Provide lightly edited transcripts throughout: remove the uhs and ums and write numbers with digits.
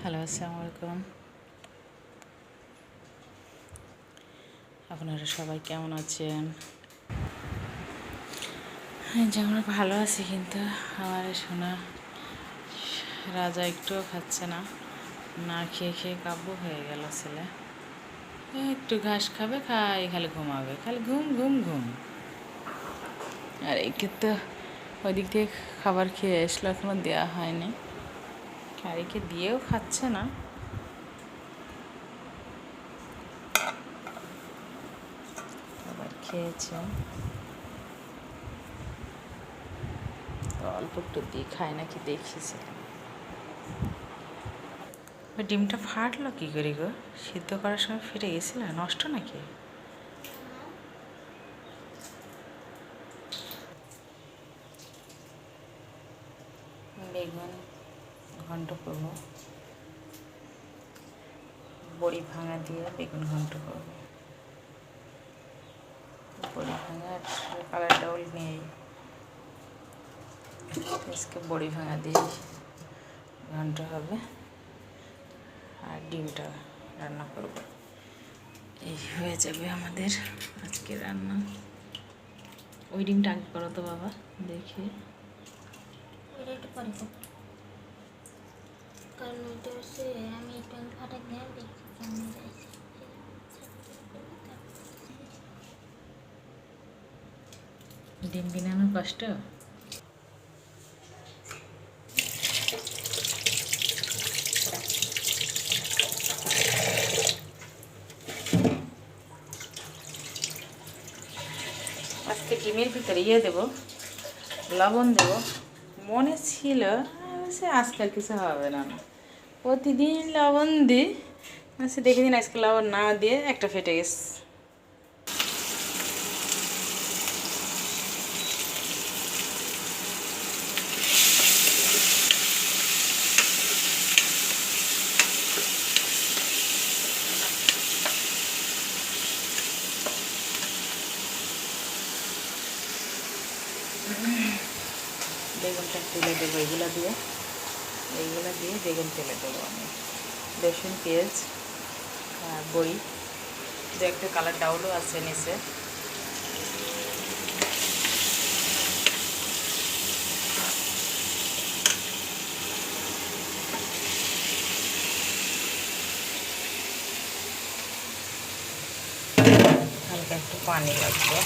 Hello, আসসালামু আলাইকুম। আপনারা সবাই কেমন আছেন? হ্যাঁ, যে আমরা ভালো আছি, কিন্তু আমার সোনা রাজা একটুও খাচ্ছে না। না খেয়ে খেয়ে কাব্য হয়ে গেল ছেলে। একটু ঘাস খাবে, খালি ঘুমাবে, খালি ঘুম ঘুম ঘুম। আর একে তো ওই দিক থেকে খাবার খেয়ে আসলো, এখনও দেওয়া হয়নি। আর একে দিয়েও খাচ্ছে না। খাবার খেয়েছে তো অল্প একটু দিয়ে খায় নাকি দেখিয়েছিলাম। ডিমটা ফাটলো কী করি গো? সিদ্ধ করার সময় ফেটে গেছিল, নষ্ট নাকি? বেগুন ঘন্ট করবো, বড়ি ভাঙা দিয়ে বেগুন ঘন্ট করবো। বড়ি ভাঙা আর কালার ডাউল নিয়েই আজকে বড়ি ভাঙা দিয়ে ঘন্ট হবে, আর ডিমটা রান্না করব। এই হয়ে যাবে আমাদের আজকে রান্না। ওই ডিমটা আগে করো তো বাবা, দেখি। কারণ ওইটা হচ্ছে আমি একটু ফাটা দিয়ে দেখছি কেমন যাইছে। ডিম বিনানো কষ্ট। আজকে ডিমের ভিতরে দেবো, লবণ দেবো। মনে ছিল সে আজকে আর কিছু হবে না, প্রতিদিন লবণ দিই। আচ্ছা দেখে দিন, আজকে লবণ না দিয়ে একটা ফেটে গেছে। বেগুনটা তুলে দেবো, এইগুলো দিয়ে বেগুন তুলে দেবো আমি। রসুন, পেঁয়াজ আর বড়ি, যে একটা কালার ডাউলও আছে নিচে। হালকা একটু পানি লাগবে।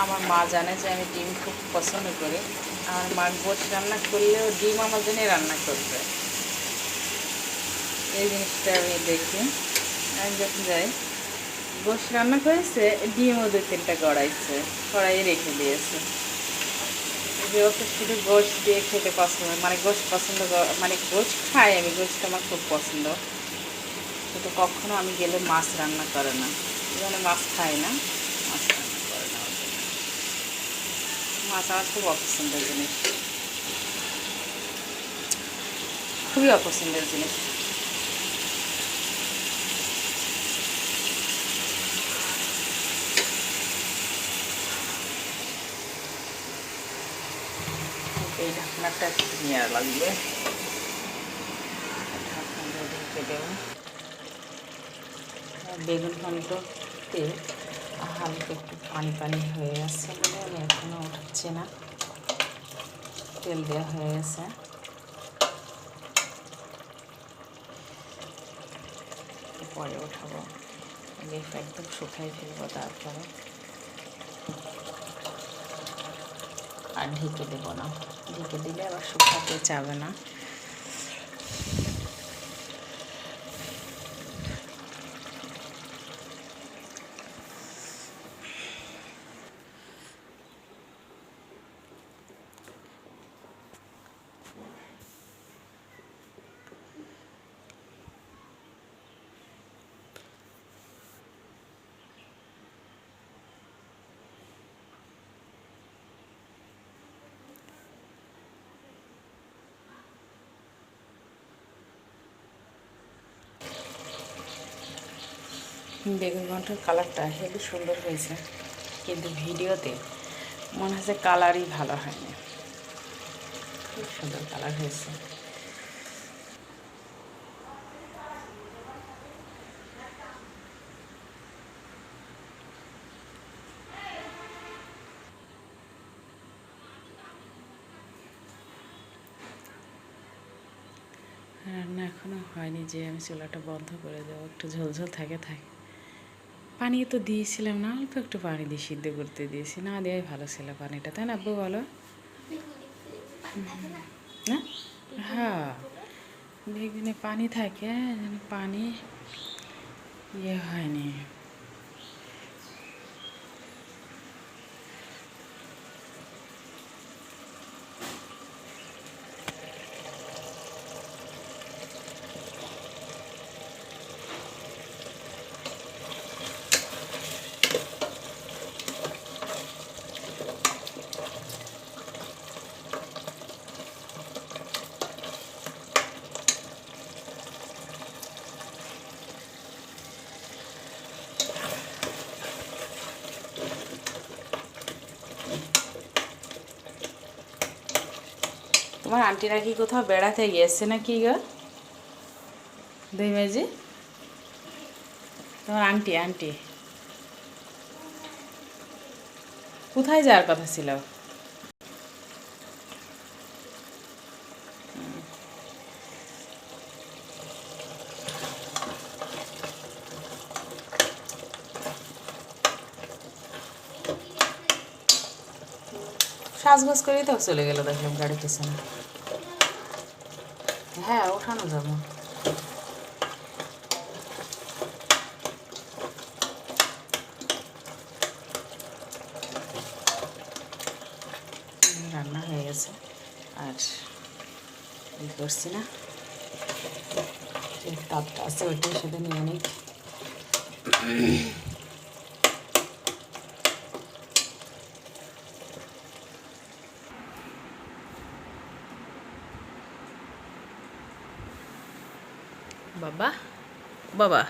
আমার মা জানে যে আমি ডিম খুব পছন্দ করি। আমার মা গোশ রান্না করলেও ডিম আমার জন্যই রান্না করবে। এই জিনিসটা আমি দেখি। আমি যখন যাই, গোশ রান্না করেছে, ডিমও 2-3টা গড়াইছে, কড়াইয়ে রেখে দিয়েছে। যে ওকে শুধু গোশ দিয়ে খেতে পছন্দ, মানে গোশ পছন্দ, মানে গোশ খাই আমি, গোশটা আমার খুব পছন্দ। কিন্তু কখনো আমি গেলে মাছ রান্না করে না, যেন মাছ খায় না, মাছ রান্না করে না। মাছ আমার খুব অপছন্দের জিনিস, খুবই অপছন্দের জিনিস। এই ঢাকনাটা একটু নেওয়া লাগবে, ঢাকনাটা ঢেকে দেবো। বেগুন ঘন্টতে হালকা একটু পানি পানি হয়ে গেছে বলে আমি এখনও উঠাচ্ছি না, তেল দেওয়া হয়ে গেছে। পরে উঠাবো। লেপটা একদম শুকাই ফেলবো, তারপরে আর ঢেকে দেবো না, ঢেকে দিলে আবার শুকাতে যাবে না। বেগুন ঘন্টার কালারটা হেবি সুন্দর হয়েছে, কিন্তু ভিডিওতে মনে হচ্ছে কালারই ভালো হয়নি। খুব সুন্দর কালার হয়েছে। রান্না এখনও হয়নি, যে আমি চুলাটা বন্ধ করে দেবো, একটু ঝোলঝোল থাকে। পানি তো দিয়েছিলাম না, অল্প একটু পানি দিয়ে সিদ্ধ করতে দিয়েছি, না দেওয়াই ভালো ছিল পানিটা, তাই না আব্বু বলো? না, হ্যাঁ, বেগুনে পানি থাকে, যেন পানি ইয়ে হয়নি। তোমার আন্টিরা কি কোথাও বেড়াতে গিয়েছে না কি গো দুই মেজি? তোমার আন্টি কোথায় যাওয়ার কথা ছিল? সাজগোজ করেই তো চলে গেল, দেখলাম গাড়ির পেছনে। হ্যাঁ, ওঠানো যাবো। রান্না হয়ে গেছে, আর ই করছি না, তাপটা আছে ওইটাই সাথে নিয়ে নিই। বাবা বাবা,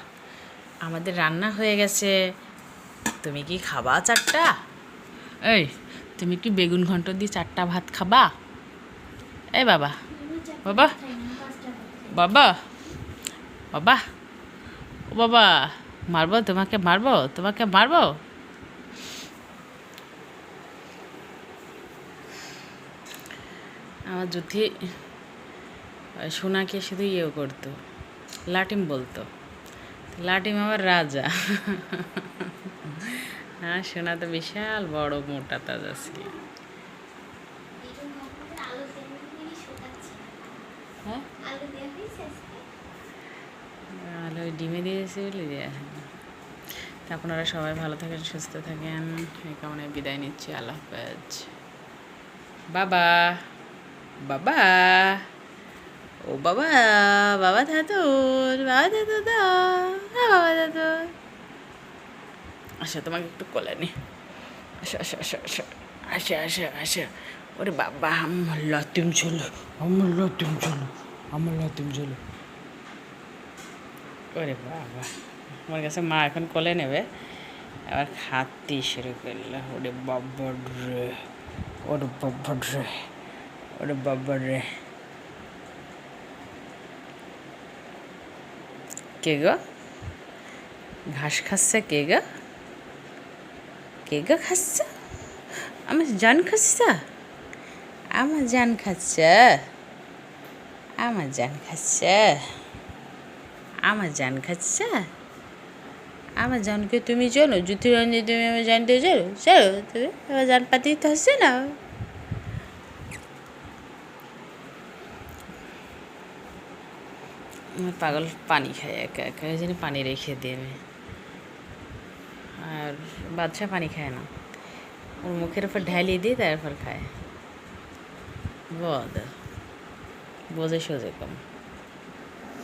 আমাদের রান্না হয়ে গেছে, তুমি কি খাবা 4টা? এই, তুমি কি বেগুন ঘন্ট দিয়ে 4টা ভাত খাবা? এই বাবা, বাবা, বাবা, বাবা, ও বাবা, মারবো তোমাকে, মারবো তোমাকে, মারবো। আমার যুদ্ধি সোনাকে শুধু ইয়েও করতো, লাটিম বলতো, লাটিম আমার রাজা। হ্যাঁ, সোনা তো বিশাল বড় মোটা তাজা ছিল। হ্যাঁ, আলু ডিমে দিয়েছে বলে দেওয়া হয় না। তা আপনারা সবাই ভালো থাকেন, সুস্থ থাকেন, এই কামনায় বিদায় নিচ্ছি। আল্লাহ হাফেজ। বাবা, বাবা, ও বাবা, বাবা দাদুর, বাবা দাদু দা, বাবা দাদু, আচ্ছা তোমাকে একটু কোলে নি, আসো আসো আসো আসো, আসো আসো আসো। ওরে বাবা, আমার লাতিম ছিল, আমার লাতিম ছিল, আমার লাতিম ছিল। ওরে বাবা, আমার কাছে মা এখন কোলে নেবে, আবার খাতে শুরু করলো। ওরে বাবা রে, ওরে বাবা রে, ওরে বাবা রে। কে গো ঘাস খাচ্ছে? কে গো, কে গো খাচ্ছে? আমার জান খাচ্ছে, আমার জান খাচ্ছে, আমার জান খাচ্ছে, আমার জান খাচ্ছে, আমার জানকে তুমি চলো জ্যোতিরঞ্জন তুমি আমার জানতে চলো চলো তুমি আমার জান পাতি তো হচ্ছে না আমার পাগল পানি খায় একা একা ওই জন্য পানি রেখে দিয়ে আমি আর বাদশা পানি খায় না ওর মুখের উপর ঢালিয়ে দিয়ে তারপর খায় বোঝে সোজে কম